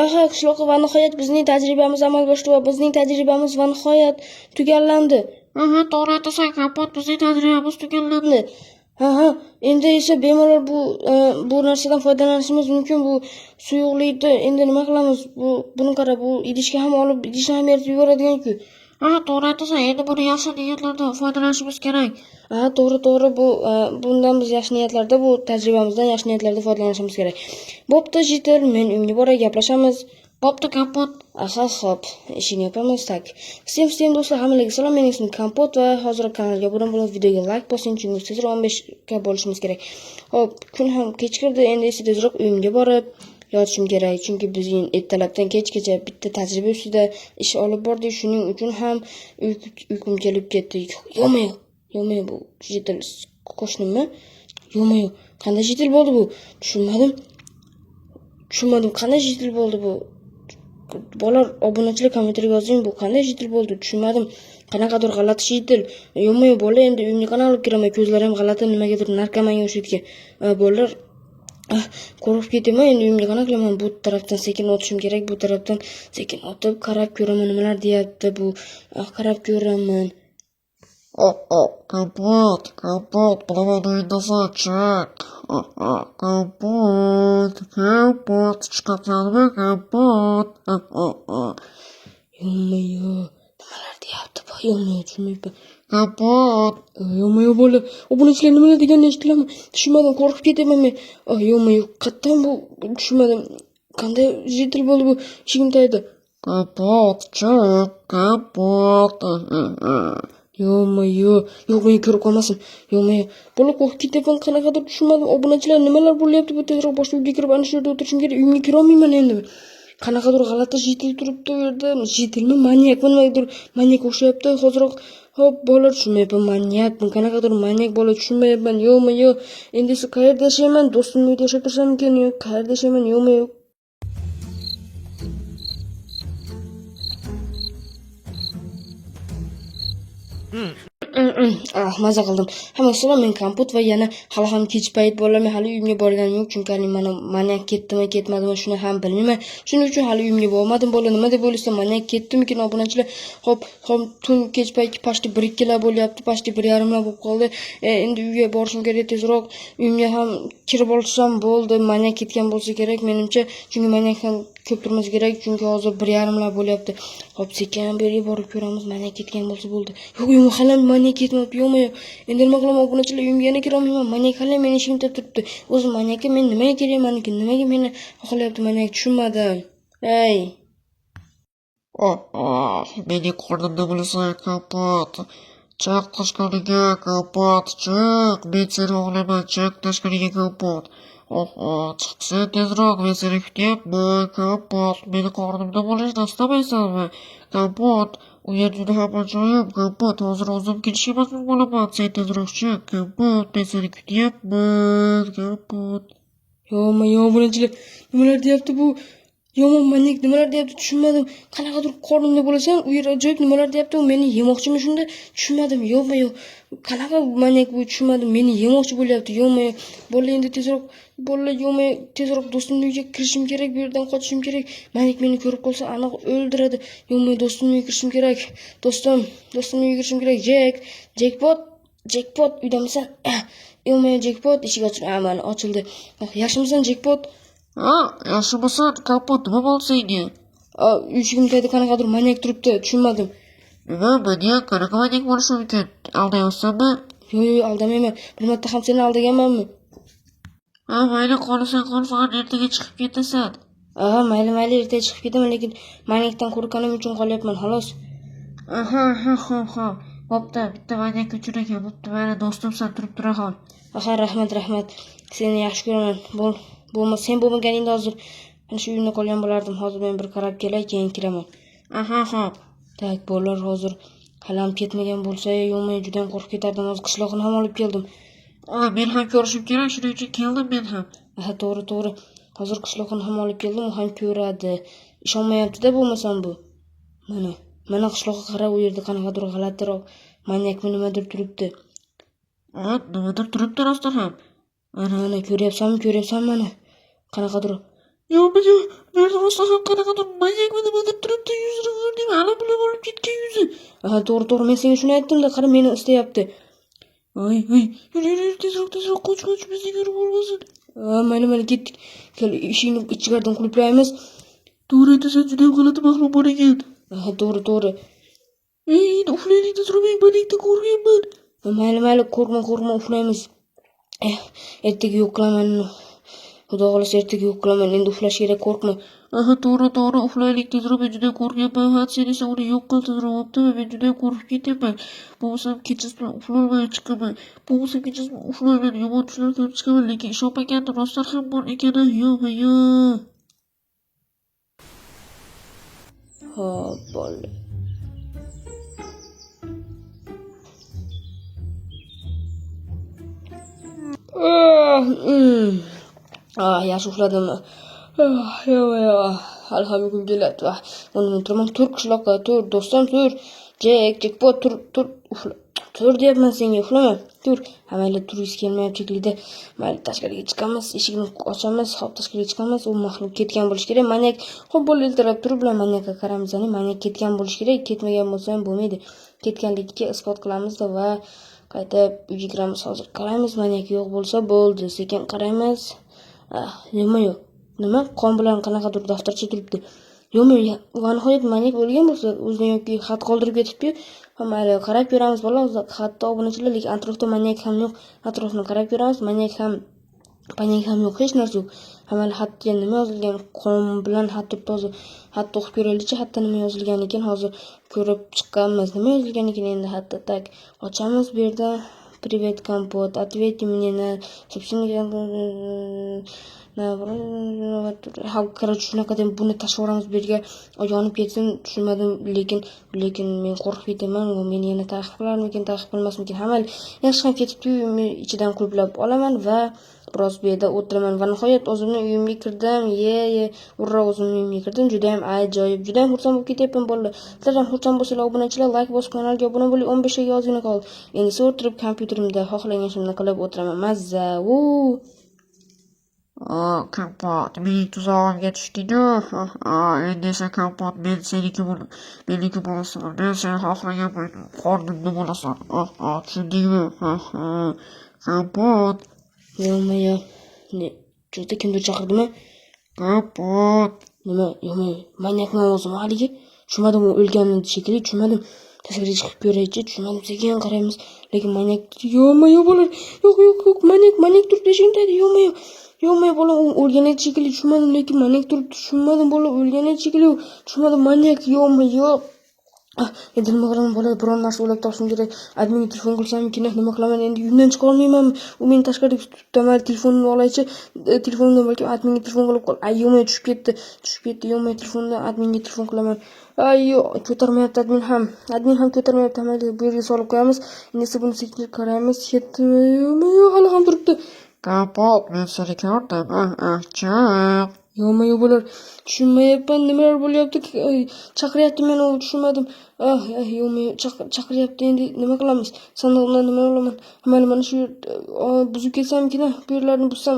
Aha, qishloqqa va nihoyat bizning tajribamiz amalga oshdi va bizning tajribamiz va nihoyat tugallandi. Aha, to'g'ri aytasan, kompot, bizning tajribamiz tugallandi. Ha, endi esa bemalol bu narsadan foydalanishimiz mumkin. Bu suyuqlikni endi nima qilamiz? Buni qara, bu idishga ham olib, idishni ham eritib yuboradigan-ku. Aha, to'g'ri aytasan, endi buni yaxshi niyatlarda foydalanishimiz kerak. Ha, to'g'ri, bundan biz yaxshi niyatlarda, bu tajribamizdan yaxshi niyatlarda foydalanishimiz kerak. Bo'pti, Jitil, men uyga boray, gaplashamiz. Bo'pti, kompot. Aha, xo'p, ishini yapamiz. Tak. Всем do'stlar, hammalarga salom. Men ismim Kompot va hozir kanalga obuna bo'lib, videoga like bosing, chunki tezroq 15 ga bo'lishimiz kerak. Xo'p, kun ham kechkirdi, endi esa tezroq uyimga borib yotishim kerak, chunki bizning ertalabdan kechgacha bitta tajriba ustida ish olib bordik. Shuning uchun ham uyqum kelib ketdi. Yo'q, bu Jitil qo'shnimmi? Yo'q. Qanday Jitil bo'ldi bu? Tushunmadim. Qanday Jitil bo'ldi bu? Bolalar obunachilar kommentarga yozing, bu qanday Jitil bo'ldi? Tushunmadim. Qanaqadir g'alati Jitil. Yo'q, bola, endi uyimga qana olib kiraman. Ko'zlari ham g'alati, nimagadir narkomanga o'xshaydi. Bolalar qo'rqib ketaman, endi uyimga qana qilaman? Bu tarafdan sekin o'tishim kerak, bu tarafdan sekin o'tib qarab ko'raman nimalar deyapti bu. Qarab ko'raman. Kompot, bilaman uyindasan, chiq. Kompot, chiqasanmi, kompot? Yo'q, nimalar deyapti bu? Yo'q, tushunmayapman. Kompot. Yo'q, bola. Obunachilar nimalar deganini eshitdilarmi? Tushunmadim, qo'rqib ketaman men. Yo'q, qayerdan bu? Tushunmadim. Qanday Jitil bo'ldi bu? Eshigim tagida. Kompot, chiq, kompot. Yo'q, men ko'rib qolmasin. Yo'q, bola, qo'rqib ketyapman, qanaqadir tushunmadim. Obunachilar nimalar bo'lyapti? Bu tezroq boshqa uyga kirib ana shu yerda o'tirishim kerak. Uyimga kira olmayman endi. Qanaqadir g'alati Jitil turibdi u yerda. Jitilmi, manyakmi, nimadir manyak o'xshayapti. Hoziroq hop, bola, tushunmayapman, manyakmi, qanaqadir manyak bola, tushunmayapman. Yo'q. Endi esa qayerda yashayman? Do'stimning uyida yashab tursammikan? Yo'q, qayerda yashayman? Yo'q. Maza qildim. Hammaga salom, men Kompot va yana hali ham kech payt bolalar, men hali uyimga borganim yo'q, chunki mana manyak ketdimi, ketmadimi shuni ham bilmayman. Shuning uchun hali uyimga bormadim. Bola, nima deb o'ylaysan, manyak ketdimikin obunachilar? Hop, tun kech payt pashti 1-2lar bo'lyapti, pashti 1:30lar bo'lib qoldi. Endi uyga borishim kerak tezroq. Uyimga ham kirib olsam bo'ldi. Manyak ketgan bo'lsa kerak menimcha, chunki manyak ham ko'p turmasa kerak, chunki hozir 1:30lar bo'lyapti. Hop, sekin bu yerga borib ko'ramiz, manyak ketgan bo'lsa bo'ldi. Yo'q, hali manyak ketmabdi. Yo'q. Endi nima qilaman? Obunachilar uyimga yana kira olmayman. Manyak hali meni eshigimda turibdi. O'zi manyakka men nimaga kerakman? Nimaga meni xohlayapti manyak? Tushunmadim. Ey. Mening qornimda bo'lasan, kompot. Chiq tashqariga, kompot, chiq. Men seni o'g'laman, chiq tashqariga, kompot. Chiqsa tezroq, men seni kutyapman, kompot. Meni qornimda bo'lishni istamaysanmi, kompot? U yer juda ham ajoyib, kompot. Hozir o'zim kelishga majbur bo'laman. Sen tezroq chiq, kompot. Men seni kutyapman, kompot. Yo'q, obunachilar nimalar deyapti bu? Yomon manyak nimalar deyapti? Tushunmadim. Qanaqadir qornimda bo'lasan, u yer ajoyib nimalar deyapti? U meni yemoqchimi shunda? Tushunmadim. Yo'q. Qanaqa manyak bu? Tushunmadim. Meni yemoqchi bo'lyapti. Yo'q. Bola, endi tezroq tezroq do'stimning uyiga kirishim kerak, bu yerdan qochishim kerak. Manyak meni ko'rib qolsa aniq o'ldiradi. Yo'q, do'stimning uyiga kirishim kerak. Do'stimning uyiga kirishim kerak. Jackpot, uydamisan? Yo'q, Jackpot, eshik mana ochildi. Yaxshimisan, Jackpot? Yaxshimisan, kompot? Nima bo'ldi senga? Eshigim tagida qanaqadir manyak turibdi, tushunmadim. Nima manyak? Qanaqa manyak bo'lishi mumkin? Aldayapsanmi? Yo'q, aldamayman. Bir marta ham seni aldaganmanmi? Mayli, qolasan, faqat ertaga chiqib ketasan. Mayli, ertaga chiqib ketaman, lekin manyakdan qo'rqqanim uchun qolyapman, xolos. Bo'pti, bitta manyak uchun ekan, bo'pti, mana do'stimsan, turib tura qol. Rahmat. Seni yaxshi ko'raman. Sen bo'lmaganingda hozir ana shu uyimda qolgan bo'lardim. Hozir men bir qarab kelay, keyin kiraman. Tak, bolalar hozir hali ham ketmagan bo'lsa, yo'q, juda ham qo'rqib ketardim. Hozir qishloqni ham olib keldim. Men ham ko'rishim kerak, shuning uchun keldim men ham. To'g'ri. Hozir qishloqni ham olib keldim, u ham ko'radi. Ishonmayapti-da bo'lmasam bu. Mana qishloqqa qarab, u yerda qanaqadir g'alatiroq manyakmi nimadir turibdi. Nimadir turibdi rostdan ham. Mana ko'ryapsanmi mana. Qanaqadir Yo'q, men rostdan qanaqadir manyakmi nima deb turibdi, yuzini ko'rding, hali bilib olib ketgan yuzi. Ha, to'g'ri, men senga shuni aytdim-da, qara meni istayapti. Yur, tezroq, qoch, bizni ko'rib olmasin. Mayli, ketdik. Kel, eshikni ichkaridan qulflaymiz. To'g'ri aytasan, judayam g'alati mahluq bor ekan. Ha, to'g'ri. Endi uxlaylik, tezroq, men panikda qo'rqyapman. Mayli, qo'rqma, uxlaymiz. Ertaga yo'q qilaman. Xudo xohlasa ertaga yo'q qilaman. Endi uxlash kerak, qo'rqma. Aha, to'g'ri, uxlaylik, tezroq, men juda qo'rqyapman. Sen esa uni yo'q qil tezroq, bo'ptimi? Men juda qo'rqib ketyapman. Bo'lmasam kechasi bilan uxlolmay chiqaman. Yomon tushlar ko'rib chiqaman, lekin ishonmagandim, rostdan ham bor ekani. Yo. Hop, bo'ldi. Yaxshi uxladim. Hali ham uyqum kelyapti. Uni turaman, tur qishloqqa, tur do'stim, tur. Jackpot, tur, uxla. Tur deyapman senga, uxlama. Tur. Mayli, turgisi kelmayapti shekilli. Mayli, tashqariga chiqamiz, eshikni ochamiz, hop tashqariga chiqamiz. U mahluq ketgan bo'lishi kerak. Manyak, hop bo'ldi, iltirab turib bilan manyakka qaramiz. Ya'ni manyak ketgan bo'lishi kerak. Ketmagan bo'lsa ham bo'lmaydi. Ketganligiga isbot qilamiz-da va qayta uyga kiramiz. Hozir qaraymiz, manyak yo'q bo'lsa bo'ldi. Sekin qaraymiz. Yo'q. Nima? Qon bilan qanaqadir daftarcha turibdi. Yo'q, va nihoyat manyak o'lgan bo'lsa, o'zidan yoki xat qoldirib ketibdi. Mayli, qarab ko'ramiz bola. Xatda obunachilar, lekin atrofda manyak ham yo'q. Atrofni qarab ko'ramiz. Manyak ham yo'q, hech narsa yo'q. Mayli, xatga nima yozilgan? Qon bilan xat turibdi hozir. Xatni o'qib ko'raylikchi, xatda nima yozilgan ekan. Hozir ko'rib chiqqanmiz. Nima yozilgan ekan endi xatda? Tak, ochamiz bu yerda. Привет, компот. Ответь мне на собственно короче, shunaqa deb buni tashlab yuboramiz bu yerga. Yonib ketsin, tushunmadim, lekin men qo'rqib ketaman. U meni yana ta'qib qilarmikin, ta'qib qilmasmikin? Mayli, yaxshi ham ketibdi-yu, men ichidan qulflab olaman va biroz bu yerda o'tiraman va nihoyat o'zimning uyimga kirdim. Urra, o'zimning uyimga kirdim. Juda ham ajoyib, juda ham xursand bo'lib ketyapman bolalar. Sizlar ham xursand bo'lsanglar, obunachilar, like bosib kanalga obuna bo'ling. 15 ga ozgina qoldi. Endi o'tirib kompyuterimda xohlagan ishimni qilib o'tiraman. Mazza. Kompot, mening tuzog'imga tushding-ku. Endi esa kompot, men meniki bo'lasan. Men seni xohlagan qornimda bo'lasan. Tushundingmi? Kompot. Yo'q. Cho'ta kimdir chaqirdimi? Kompot. Nima? Yo'q, manyakmi o'zim haligi? Tushunmadim, u o'lganini shekilli, tushunmadim. Tashqariga chiqib ko'raychi, tushunmadim. Sekin qaraymiz, lekin manyak yo'q bo'lar. Yo'q, manyak turibdi, shunday. Yo'q, bola o'lgan edi shekilli, tushunmadim, lekin manyak turibdi, tushunmadim, bola o'lgan edi shekilli, tushunmadim, manyak yo'q. Endi nima qilaman bola, biron narsa o'ylab topishim kerak. Adminga telefon qilsammikin, nima qilaman endi, uyimdan chiqa olmayman. U meni tashqariga tutibdi, mayli telefonimni olaychi. Telefonimdan balki adminga telefon qilib qol. Yo'q, tushib ketdi. Yo'q, telefondan adminga telefon qilaman. Yo'q, ko'tarmayapti admin ham ko'tarmayapti. Mayli, bu yerga solib qo'yamiz. Endi esa buni sekin qaraymiz. Ketdimi? Yo'q, hali ham turibdi. Kompot, men seni ko'rdim. Chiq. Yo'q bo'lar. Tushunmayapman, nimalar bo'lyapti? Chaqiryapti meni, u tushunmadim. Chaqiryapti, endi nima qilamiz? Sandiqdan nima olaman? Mayli, mana shu buzib ketsammikin, bu yerlarni buzsam,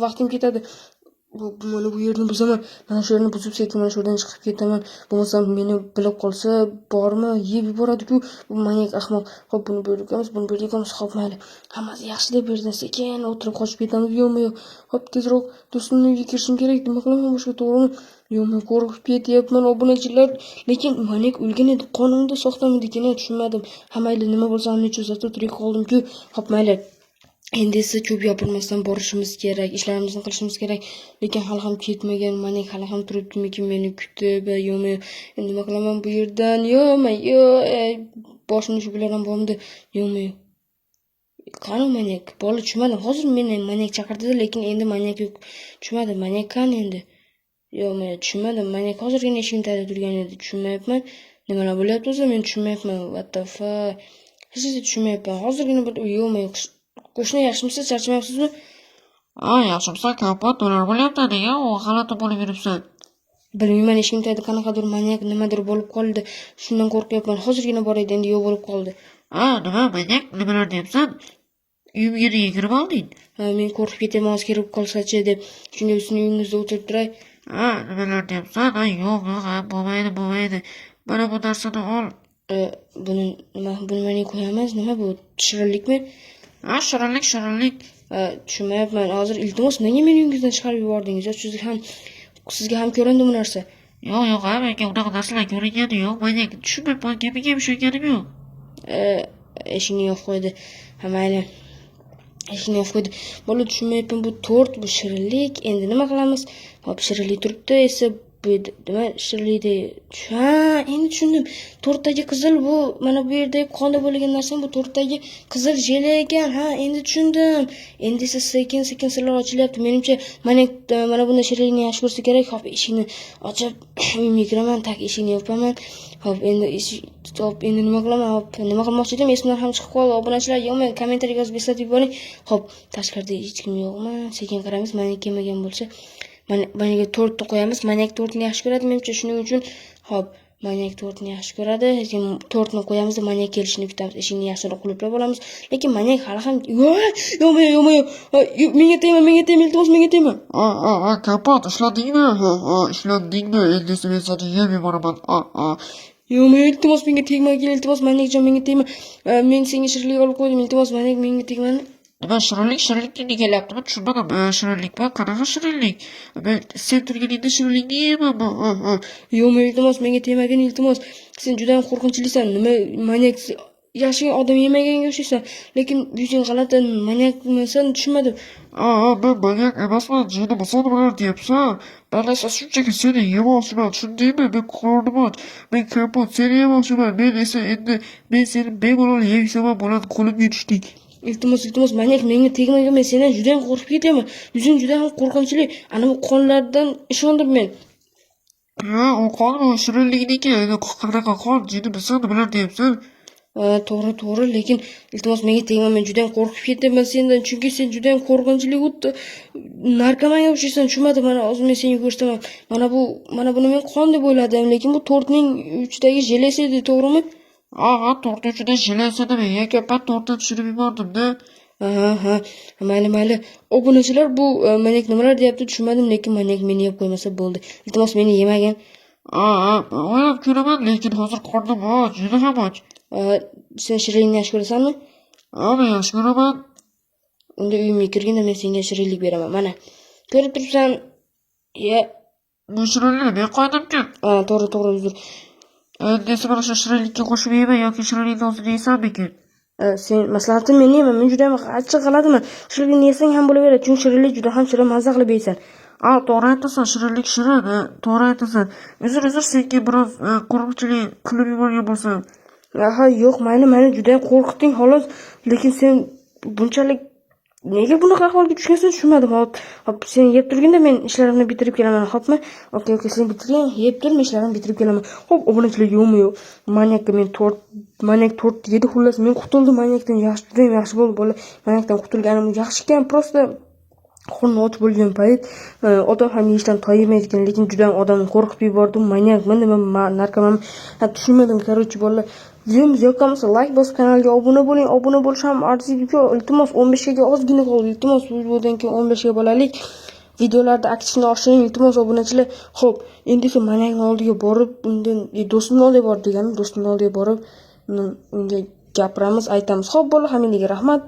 vaqtim ketadi. Mana bu yerni buzaman. Mana shu yerni buzib sekin mana shu yerdan chiqib ketaman. Bo'lmasam meni bilib qolsa, bormi, yeb yuboradi-ku. Bu manyak ahmoq. Xo'p, buni bu yerga qo'yamiz. Xo'p, mayli. Hammasi yaxshi deb yerdan sekin o'tirib qochib ketamiz. Yo'q. Xo'p, tezroq do'stimning uyiga kirishim kerak. Nima qilaman boshqa, to'g'rimi? Yo'q, qo'rqib ketyapman, obunachilar. Lekin manyak o'lgan edi. Qonimda soxtamidikini tushunmadim. Mayli, nima bo'lsa ham necha soat tirik qoldim-ku. Xo'p, mayli. Endi esa ko'p gapirmasdan borishimiz kerak, ishlarimizni qilishimiz kerak. Lekin hali ham ketmagan, manyak hali ham turibdimikin meni kutib? Yo'q. Endi nima qilaman bu yerdan? Yo'q. Boshini shu bilan ham bormidi? Yo'q. Qani manyak? Bola, tushunmadim. Hozir meni manyak chaqirdi, lekin endi manyak yo'q. Tushunmadim, manyak qani endi? Yo'q, tushunmadim. Manyak hozirgina eshikning tagida turgan edi. Tushunmayapman. Nimalar bo'lyapti o'zi? Men tushunmayapman. What the fuck? Hech narsa tushunmayapman. Hozirgina yo'q. Qo'shni, yaxshimisiz? Charchamayapsizmi? Yaxshimsan, kompot, nimalar bo'lyapti nega? G'alati bo'lib yuribsan. Bilmayman, eshikning tagida qanaqadir manyak nimadir bo'lib qoldi. Shundan qo'rqyapman. Hozirgina bor edi, endi yo'q bo'lib qoldi. Nima manyak? Nimalar deyapsan? uyimga nega kirib olding? Men qo'rqib ketaman, hozir kirib qolsachi deb. Shunday sizning uyingizda o'tirib turay. Nimalar deyapsan? Yo'q, bo'lmaydi. Mana bu narsani ol. Buni mana qo'yamiz. Nima bu? Shirinlikmi? Shirinlik. Tushunmayapman. Hozir iltimos nega meni uyingizdan chiqarib yubordingiz? Sizga ham ko'rindi bu narsa. Yo'q, menga unaqa narsalar ko'ringani yo'q. Men tushunmayapman, gapiga ishonganim yo'q. Eshikni yopib qo'ydi. Mayli. Eshikni yopib qo'ydi. Bola tushunmayapman, bu tort, bu shirinlik. Endi nima qilamiz? Hop, shirinlik turibdi esa nima shirinlikda. Endi tushundim. Tortdagi qizil bu mana bu yerda qonda bo'lgan narsa, bu tortdagi qizil jela ekan. Endi tushundim. Endi esa sekin sirlar ochilyapti. Menimcha mana bunday shirinlikni yaxshi ko'rsa kerak. Hop, eshikni ochib uyimga kiraman, eshikni yopaman. Hop, endi nima qilaman? Nima qilmoqchi edim? Esimdan ham chiqib qoldi. Obunachilar yo'qmi? Kommentariyaga yozib eslatib yuboring. Hop, tashqarida hech kim yo'qmi? Sekin qaraymiz. Mana kelmagan bo'lsa, managa tortni qo'yamiz. Manak tortni yaxshi ko'radi menimcha, shuning uchun hop, manak tortni yaxshi ko'radi. Lekin tortni qo'yamiz, manak kelishini kutamiz. Eshikni yaxshiroq qulflab olamiz. Lekin manak hali ham yo'qmi? Menga tegma, iltimos, menga tegma. Kapat, ishlandingmi? Endi men seni yeb yuboraman. Yo'qmi, iltimos menga tegmagin, iltimos manakjon menga tegma. Men senga shirinlik olib qo'ydim, iltimos manak menga tegmani. Nima shirinlikni nega kelyaptimi? Tushunmadim. Shirinlik bu qanaqa shirinlik? Men sen turganingda shirinlikni yeyman. Yo'qmi, iltimos menga tegmagin, iltimos. Sen juda ham qo'rqinchlisan. Nima manak yaxshi odam yemaganga o'xshaysan. Lekin yuzing g'alati, manakmisan, tushunmadim. Men manyak emasman, jinim nimalar deyapsan? Men esa shunchaki seni yemoqchiman, tushundingmi? Men qo'rqdim. Men kapot seni yemoqchiman. Men seni bemalol yeysaman bo'ladi, qo'limga tushding. Iltimos, manak menga tegmagan, men sendan juda ham qo'rqib ketaman. Yuzing juda ham qo'rqinchli. Ana bu qonlardan ishondim men. U qon shirinlikniki, qanaqa qon, jinimisan, nimalar deyapsan? To'g'ri, lekin iltimos menga tegma, men juda ham qo'rqib ketaman sendan, chunki sen juda ham qo'rqinchli o'tdi. Narkomanga o'xshaysan, tushunmadim. Mana hozir men senga ko'rsataman. Mana buni men qon deb o'yladim, lekin bu tortning uchidagi jelasi edi, to'g'rimi? Tortni ichida jelasi nima? Yakappat tortni tushirib yubordim-da. Mayli. Obunachilar bu manak nimalar deyapti, tushunmadim, lekin manak meni yeb qo'ymasa bo'ldi. Iltimos meni yemagin. O'ylab ko'raman, lekin hozir qornim och, juda ham och. Sen shirinlikni yaxshi ko'rasanmi? Men yaxshi ko'raman. Unda uyimga kirganda men senga shirinlik beraman. Mana. Ko'rib turibsan? Bu shirinlikni men qo'ydim-ku. To'g'ri, uzr. Endi esa mana shu shirinlikka qo'shib yeyman yoki shirinlikni o'zini yeysanmikin? Sen maslahatim men yeyman. Men juda ham achchiq g'alatiman. Shirinlikni yesang ham bo'laveradi, chunki shirinlik juda ham shirin, mazza qilib yeysan. To'g'ri aytasan, shirinlik shirin, to'g'ri aytasan. Uzr, senga biroz qo'rqinchli qilib yuborgan bo'lsam. Yo'q, mayli, juda ham qo'rqitding xolos, lekin sen bunchalik nega bunaqa ahvolga tushgansan, tushunmadim. Hop, sen yeb turganda men ishlarimni bitirib kelaman, xo'pmi? Okey, sen bitirgan, yeb tur, men ishlarimni bitirib kelaman. Hop, obunachilar yo'qmi? Manyakka men manyak tort yedi, xullas men qutuldim manyakdan. Juda ham yaxshi bo'ldi bola. Manyakdan qutulganim yaxshi ekan, prosta qorni och bo'lgan payt odam ham yeyishdan toyimaydi ekan, lekin juda ham odamni qo'rqitib yubordim. Manyakman, nima narkoman, tushunmadim. Короче, bolalar, videomiz yoqqanmasa like bosib kanalga obuna bo'ling. Obuna bo'lish ham arziydi-ku. Iltimos 15 ga ozgina qoldi. Iltimos bu videodan keyin 15 ga bo'lalik. Videolarda aktivni oshiring, iltimos obunachilar. Xo'p, endi esa manyakni oldiga borib, undan do'stimni oldiga borib deganim, do'stimni oldiga borib unga gapiramiz, aytamiz. Xo'p, bola, hammaga rahmat.